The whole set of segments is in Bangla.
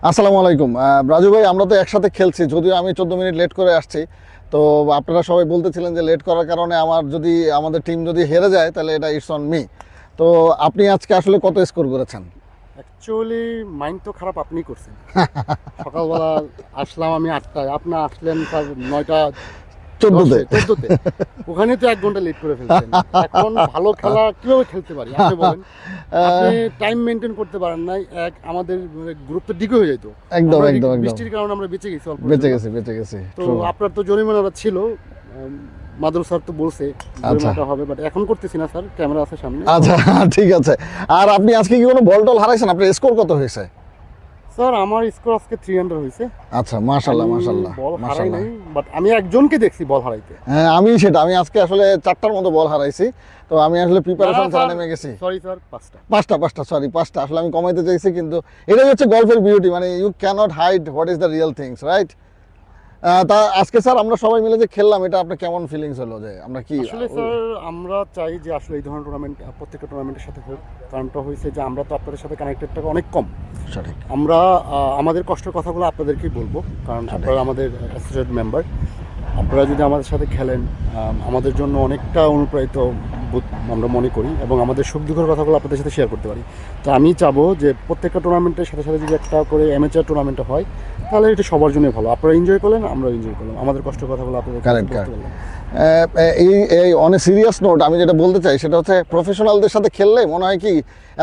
আসসালামু আলাইকুম রাজু ভাই, আমরা তো একসাথে খেলছি, যদিও আমি 14 মিনিট লেট করে আসছি। তো আপনারা সবাই বলতেছিলেন যে লেট করার কারণে আমাদের টিম যদি হেরে যায় তাহলে এটা ইটস অন মি। তো আপনি আজকে আসলে কত স্কোর করেছেন? অ্যাকচুয়ালি মাইন্ড তো খারাপ আপনিই করছেন। সকালবেলা আসলাম আমি 8টায়, আপনি আসলেন তার 9টা 14তে। ওখানে তো 1 ঘন্টা লেট করে ফেলছেন। এখন ভালো খেলা কিভাবে খেলতে পারি আপনি বলেন? আপনি টাইম মেনটেন করতে পারেন নাই, আমাদের গ্রুপটা ডিগে হয়ে যেত। একদম আমরা একদম একদম বৃষ্টির কারণে আমরা বেঁচে গেছি অল্প বেঁচে গেছি। তো আপনার তো জরিমানাটা ছিল, মাদুর স্যার তো বলছে জরিমানাটা হবে, বাট এখন করতেছি না স্যার, ক্যামেরা আছে সামনে। আচ্ছা ঠিক আছে। আর আপনি আজকে কি কোনো বল টল হারাইছেন? আপনার স্কোর কত হয়েছে? স্যার আমার স্কোর আজকে 300 হয়েছে। আচ্ছা, মাশাআল্লাহ মাশাআল্লাহ বল হারাই মাশাআল্লাহ। নাই, বাট আমি একজনকে দেখছি বল হারাইতে। হ্যাঁ, আমি আজকে আসলে 4টার মতো বল হারাইছি। তো আমি আসলে প্রিপারেশন ছাড়া নেমে গেছি। সরি স্যার, 5টা আসলে আমি কমাইতে চাইছি, কিন্তু এটাই হচ্ছে গল্ফের বিউটি, মানে you can't hide what is the real things, right? তা আজকে স্যার আমরা সবাই মিলে যে খেললাম, এটা আপনার কেমন ফিলিংস হলো? যে আমরা কি আসলে স্যার আমরা চাই যে আসলে এই ধরনের টুর্নামেন্ট প্রত্যেকটা টুর্নামেন্টের সাথে হোক। কারণটা হয়েছে যে আমরা তো আপনাদের সাথে কানেক্টেডটা অনেক কম। সঠিক। আমরা আমাদের কষ্টের কথাগুলো আপনাদেরকেই বলবো, কারণ আপনারা আমাদের অ্যাসোসিয়েট মেম্বার। আপনারা যদি আমাদের সাথে খেলেন, আমাদের জন্য অনেকটা অনুপ্রাণিত আমরা মনে করি, এবং আমাদের সুখ দুঃখের কথাগুলো আপনাদের সাথে শেয়ার করতে পারি। তো আমি চাবো যে প্রত্যেকটা টুর্নামেন্টের সাথে সাথে যদি একটা করে অ্যামেচার টুর্নামেন্টটা হয়, তাহলে এটা সবার জন্যই ভালো। আপনারা এনজয় করলেন, আমরা এনজয় করলাম, আমাদের কষ্টের কথাগুলো আপনাদের কারেক্ট বলতে পারলাম। এই অনেক সিরিয়াস নোট, আমি যেটা বলতে চাই সেটা হচ্ছে প্রফেশনালদের সাথে খেললে মনে হয় কি,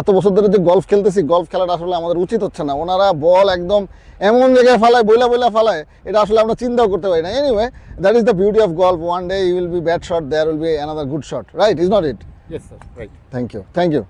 এত বছর ধরে যে গলফ খেলতেছি, গলফ খেলাটা আসলে আমাদের উচিত হচ্ছে না। ওনারা বল একদম এমন জায়গায় ফালায়, বইলা ফালায়, এটা আসলে আমরা চিন্তাও করতে পারি না। Anyway, that is the beauty of golf. One day you will be bad shot, there will be another good shot, right? Is not it? Yes sir, right. Thank you. Thank you.